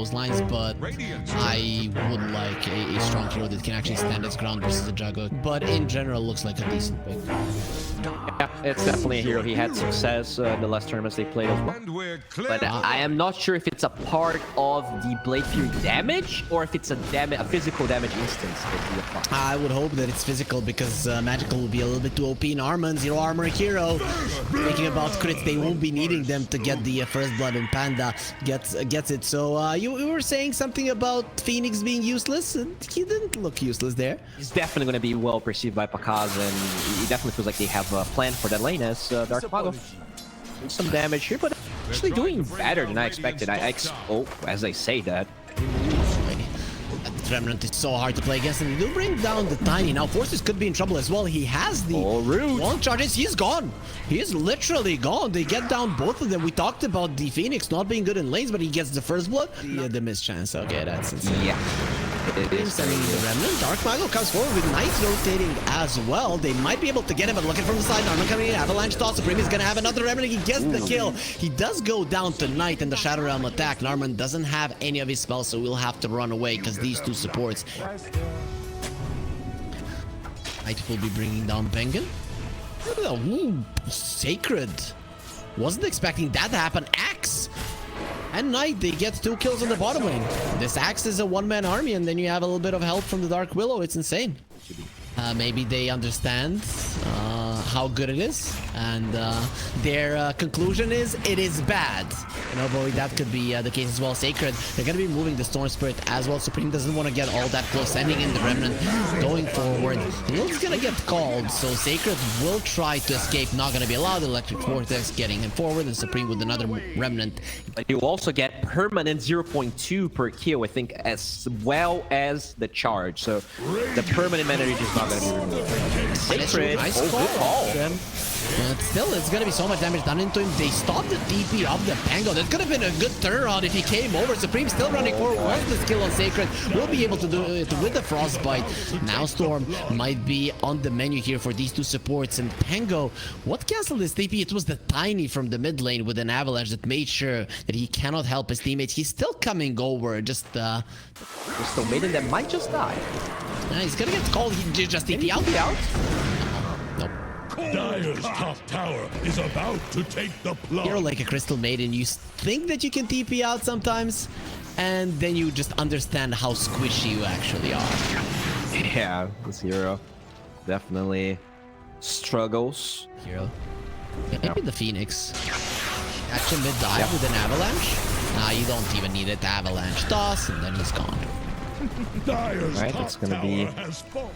those lines, but I would like a strong hero that can actually stand its ground versus the Juggernaut. But in general, looks like a decent pick. Yeah, it's definitely a hero. He had success in the last tournaments they played as well. But I am not sure if it's a part of the Blade Fury damage or if it's a physical damage instance that he applies. I would hope that it's physical because Magical will be a little bit too OP in Armand, Zero Armor hero. Thinking about crits, they won't be needing them to get the First Blood, and Panda gets it. So you were saying something about Phoenix being useless? He didn't look useless there. He's definitely going to be well perceived by Pakaz, and he definitely feels like they have a plan for that lane as Dark Mago. Some damage here, but actually doing better than I expected. As I say that. The Remnant is so hard to play against, and they do bring down the Tiny. Now Forces could be in trouble as well. He has the long charges. He's gone. He is literally gone. They get down both of them. We talked about the Phoenix not being good in lanes, but he gets the First Blood. Yeah, the mischance. Okay, that's insane. Yeah. It is sending the Remnant. Dark Mago comes forward with Knights rotating as well. They might be able to get him, but looking from the side, Armor coming in. Avalanche toss. Supreme is going to have another Remnant. He gets the kill. He does go down to Knight and the Shadow Realm attack. Narman doesn't have any of his spells, so we'll have to run away because these two supports. Knight will be bringing down Penguin. Ooh, Sacred. Wasn't expecting that to happen. Axe. And Knight, they get 2 kills on the bottom lane. This Axe is a one-man army, and then you have a little bit of help from the Dark Willow. It's insane. Maybe they understand how good it is, and their conclusion is it is bad. You know, boy, that could be the case as well. Sacred, they're going to be moving the Storm Spirit as well. Supreme doesn't want to get all that close, sending in the Remnant, going forward. He's going to get called, so Sacred will try to escape. Not going to be allowed. Electric Vortex getting him forward, and Supreme with another Remnant. But you also get permanent 0.2 per kill, I think, as well as the charge. So the permanent mana is not going to be removed. Sacred, nice call. But still, it's going to be so much damage done into him. They stopped the TP of the Pango. That could have been a good turnaround if he came over. Supreme still running forward. Once the skill on Sacred, will be able to do it with the Frostbite. Now Storm might be on the menu here for these two supports. And Pango, what canceled his TP? It was the Tiny from the mid lane with an Avalanche that made sure that he cannot help his teammates. He's still coming over. Just the Maiden that might just die. He's going to get called. He just TP out. Nope. Dire's top tower is about to take the plot. Hero like a Crystal Maiden, you think that you can TP out sometimes, and then you just understand how squishy you actually are. Yeah, this hero definitely struggles. Hero. Maybe the Phoenix. Action mid dive with an Avalanche. Nah, you don't even need it. Avalanche toss, and then he's gone. Dire's Right, top it's gonna tower be has fallen.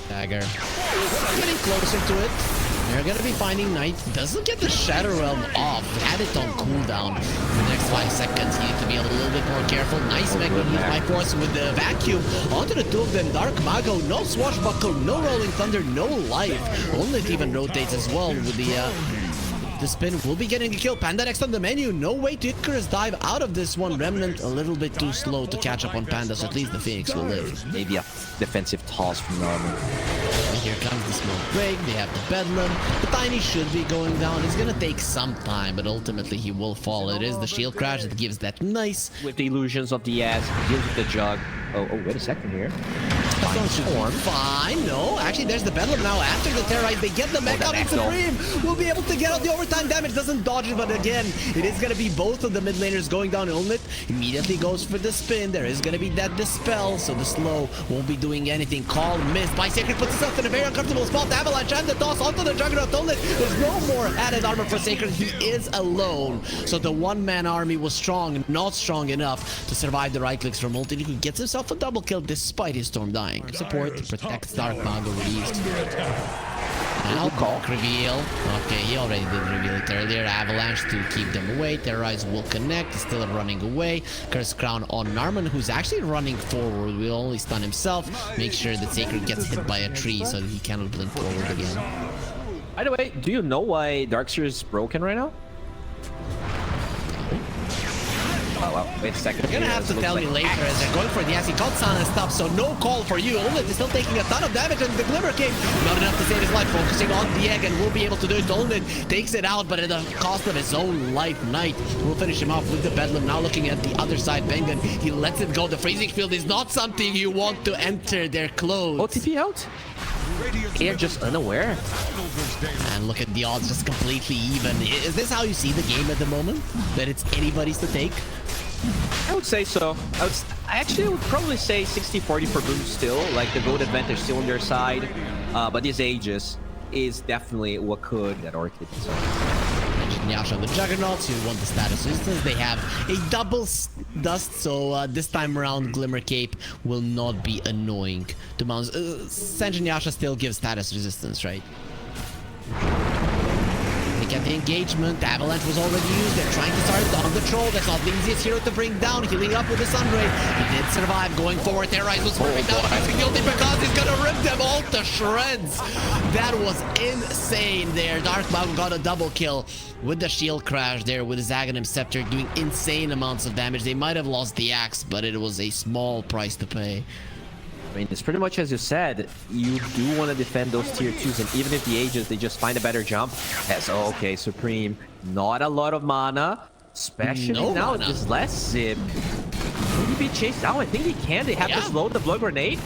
Dagger. Getting closer to it. They're gonna be finding Knight. Doesn't get the Shadow Realm off. Had it on cooldown. The next 5 seconds, he needs to be a little bit more careful. Nice mech used by Force with the vacuum. Onto the two of them. Dark Mago, no Swashbuckle, no Rolling Thunder, no life. Only it even rotates as well with the spin. Will be getting a kill. Panda next on the menu. No way to Icarus dive out of this one. Remnant a little bit too slow to catch up on Panda, so at least the Phoenix will live. Maybe a defensive toss from Norman. And here comes the smoke break. They have the Bedlam. The Tiny should be going down. It's gonna take some time, but ultimately he will fall. It is the shield crash that gives that nice. With the illusions of the ass, deals with the jug. Oh, wait a second here. Fine, no. Actually, there's the Bedlam now. After the Terrorite, they get the mech out and Supreme will be able to get out the overtime damage. Doesn't dodge it, but again, it is going to be both of the mid laners going down. Ulnit immediately goes for the spin. There is going to be that dispel, so the slow won't be doing anything. Call missed by Sacred, puts himself in a very uncomfortable spot. The Avalanche and the toss onto the Juggernaut. Ulnit, there's no more added armor for Sacred. He is alone. So the one-man army was strong, not strong enough to survive the right clicks from Ulti, who gets himself a double kill despite his Storm dying. Support protects Dark Mago released. Now Bulk reveal. Okay, he already did reveal it earlier. Avalanche to keep them away. Terrorize will connect. Still running away. Curse Crown on Narman, who's actually running forward. Will only stun himself. Make sure that Sacred gets hit by a tree so that he cannot blink forward again. By the way, do you know why Darkseer is broken right now? well, wait a second. You're gonna have to tell me later as they're going for the He called silent stop, so no call for you. Olnit is still taking a ton of damage, and the Glimmer Cape not enough to save his life. Focusing on the egg, and will be able to do it. Olnit takes it out, but at the cost of his own life. Knight will finish him off with the Bedlam. Now looking at the other side, Bengen, he lets it go. The freezing field is not something you want to enter their clothes. OTP out. They're just unaware. And look at the odds, just completely even. Is this how you see the game at the moment? That it's anybody's to take? I would say so. I actually would probably say 60-40 for Boom still. Like the gold advantage still on their side. But this Aegis is definitely what could get Orchid. So. Yasha the Juggernauts, who won the status resistance. They have a double dust, so this time around Glimmer Cape will not be annoying to Mounts. Senjin Yasha still gives status resistance, right? They get the engagement. The Avalanche was already used. They're trying to start on the Troll. That's not the easiest hero to bring down. Healing up with the Sunray. He did survive. Going forward, Terrorize was perfect. Now he's guilty because he's gonna rip them all to shreds. That was insane there. Dark Mountain got a double kill with the shield crash there with the Zaghanim Scepter doing insane amounts of damage. They might have lost the axe, but it was a small price to pay. I mean, it's pretty much as you said. You do want to defend those tier 2s, and even if the Aegis, they just find a better jump. As okay, Supreme, not a lot of mana, especially now just less zip. Will he be chased out? I think he can. They have to slow the blood grenade.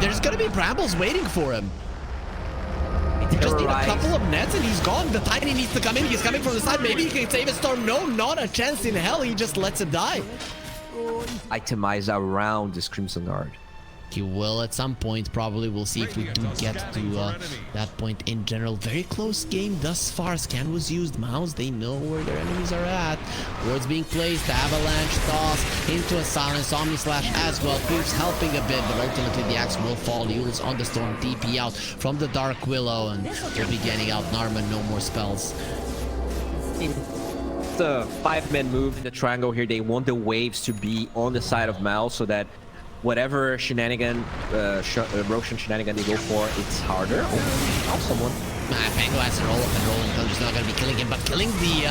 There's gonna be Brambles waiting for him. He just need a couple of nets and he's gone. The Tiny needs to come in. He's coming from the side. Maybe he can save his Storm. No, not a chance in hell. He just lets it die. Itemize around this Crimson Guard. He will at some point, probably. We'll see if we do get to that point in general. Very close game thus far. Scan was used. Mouse, they know where their enemies are at. Wards being placed. Avalanche toss into a silence. Omni Slash as well. Creeps helping a bit, but ultimately the axe will fall. Yules on the Storm. TP out from the Dark Willow, and will be getting out Narman. No more spells. The 5-man move in the triangle here. They want the waves to be on the side of Mal so that whatever shenanigan, Roshan shenanigan they go for, it's harder. Oh, now someone. Pango has to roll up and Rolling Thunder's not going to be killing him, but killing the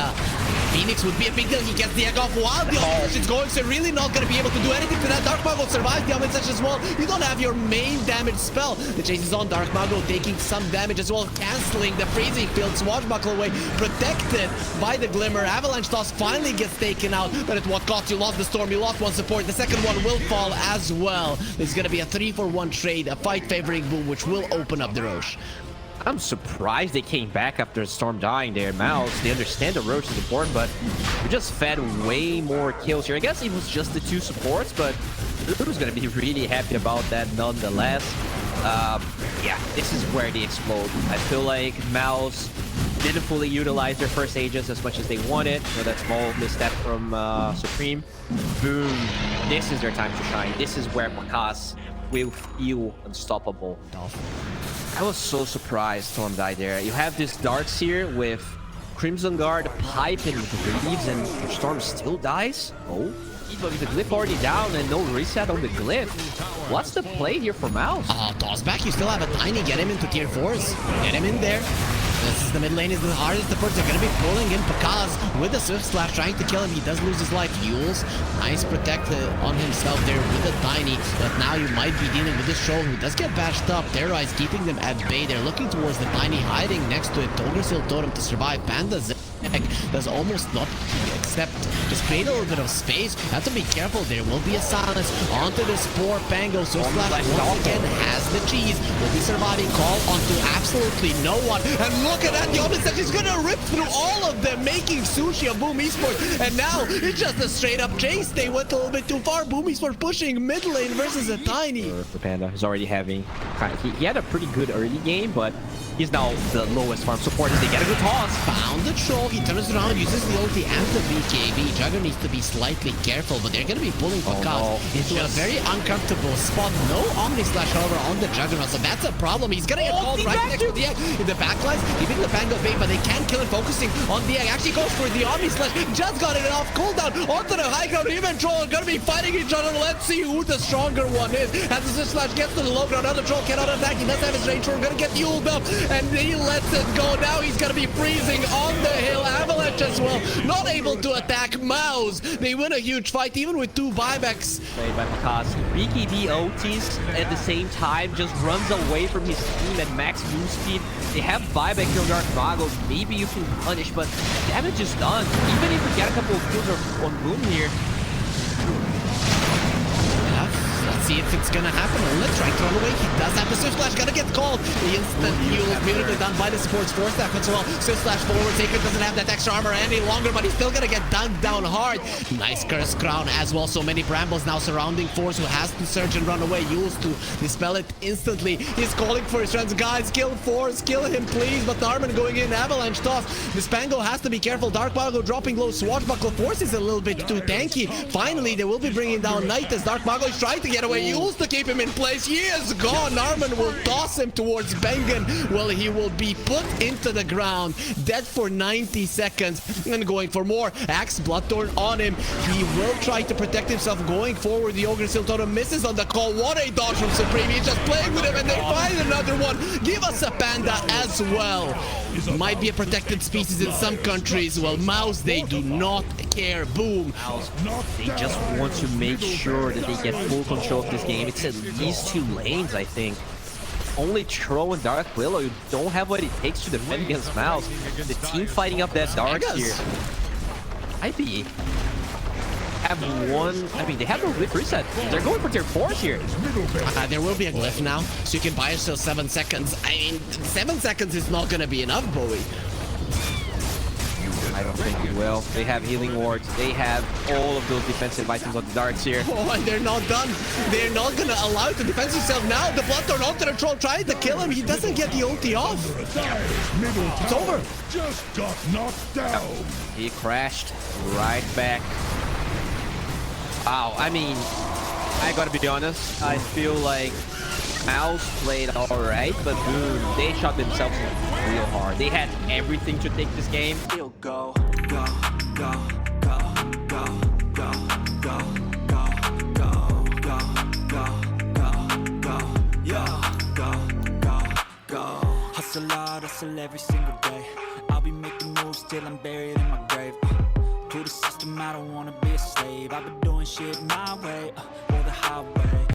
Phoenix would be a big deal. He gets the egg off while the Omnislash is going, so really not going to be able to do anything to that. Dark Mago survives the Omnislash as well. You don't have your main damage spell. The chase is on. Dark Mago taking some damage as well, canceling the freezing field. Swashbuckle away, protected by the Glimmer. Avalanche toss finally gets taken out, but at what cost? You lost the Storm, you lost one support. The second one will fall as well. There's going to be a 3-for-1 trade, a fight favoring Boom, which will open up the Roche. I'm surprised they came back after Storm dying there. Mouse, they understand the Roche is important, but we just fed way more kills here. I guess it was just the 2 supports, but who's going to be really happy about that nonetheless. Yeah, this is where they explode. I feel like Mouse didn't fully utilize their first Aegis as much as they wanted. So that small misstep from Supreme. Boom. This is their time to shine. This is where Makas will feel unstoppable. I was so surprised Storm died there. You have this Darks here with Crimson Guard piping with Reeves, and Storm still dies? Oh, but with the glyph already down and no reset on the glyph. What's the play here for Mouse? Toss back, you still have a Tiny. Get him into tier 4s. Get him in there. This is the mid lane, is the hardest. The first, they're going to be pulling in Pakaz with the Swift Slash, trying to kill him. He does lose his life. Yules, nice protect on himself there with the Tiny. But now you might be dealing with this Troll who does get bashed up. Terrorize keeping them at bay. They're looking towards the Tiny, hiding next to it. Togrsil Totem to survive. Panda does almost not except just create a little bit of space. Have to be careful. There will be a silence onto the Spore. Pango Swift Slash once again has the cheese. Will be surviving. Call onto absolutely no one. And look at that. The Omnislash is gonna rip through all of them, making sushi of Boom Esports. And now it's just a straight up chase. They went a little bit too far. Boom Esports pushing mid lane versus a Tiny. For Panda, he's already having he had a pretty good early game, but he's now the lowest farm support as they get a good toss. Found the Troll. He turns around, uses the ulti and the BKB. Jugger needs to be slightly careful, but they're going to be pulling Pakaz into a very uncomfortable spot. No Omnislash, however, on the Juggernaut, so that's a problem. He's going to get called right next to the egg. In the backlines, keeping the Pango bait, but they can't kill him, focusing on the egg. Actually goes for the Omnislash. Just got it off cooldown onto the high ground. Even Troll are going to be fighting each other. Let's see who the stronger one is. As the Slash gets to the low ground, another Troll cannot attack. He does have his range. We're going to get fueled up, and he lets it go. Now he's going to be freezing on the hill. Avalanche Avalanche as well, not able to attack Mouse. They win a huge fight even with 2 buybacks. Played by Makasi. BKB OTs at the same time, just runs away from his team at max move speed. They have buyback kill Dark Mago. Maybe you can punish, but damage is done. Even if we get a couple of kills on Boom here. Let's see if it's gonna happen. Let's try to run away. He does have the Swift Slash, gonna get called. The instant heal is beautifully done by the Sports Force staff as well. Swift Slash forward. Sacred doesn't have that extra armor any longer, but he's still gonna get dunked down hard. Nice Curse Crown as well. So many Brambles now surrounding Force, who has to surge and run away. Yules to dispel it instantly. He's calling for his friends. Guys, kill Force, kill him please. But Narman going in, Avalanche toss. The Spango has to be careful. Dark Mago dropping low. Swashbuckle Force is a little bit too tanky. Finally, they will be bringing down Knight as Dark Mago is trying to get away. Yules to keep him in place. He is gone. Narman will toss him towards Bengen. Well, he will be put into the ground, dead for 90 seconds, and going for more. Axe Bloodthorn on him. He will try to protect himself going forward. The Ogre Steel Totem misses on the call. What a dodge from Supreme. He's just playing with him, and they find another one. Give us a panda as well. Might be a protected species in some countries. Well, Mouse, they do not care. Boom. They just want to make sure that they get full control of this game. It's at least 2 lanes, I think. Only Tro and Dark Willow, you don't have what it takes to defend against Mouse. The team fighting up that Dark here. IB have one. I mean, they have no glyph reset. They're going for tier 4s here. There will be a glyph now, so you can buy yourself 7 seconds. I mean, 7 seconds is not gonna be enough, Bowie. I don't think it will. They have healing wards. They have all of those defensive items on the darts here. Oh, and they're not done. They're not gonna allow it to defend himself now. The Bloodthorn onto the Troll trying to kill him. He doesn't get the ulti off. It's over. Just got knocked down. He crashed right back. Wow, I mean, I gotta be honest. I feel like Mouse played alright, but Boom, they shot themselves real hard. They had everything to take this game. Go, go, go, go, go, go, go, go, go, go, go, yeah, go. Hustle hard, hustle every single day. I'll be making moves till I'm buried in my grave. To the system, I don't wanna be a slave. I've been doing shit my way, or the highway.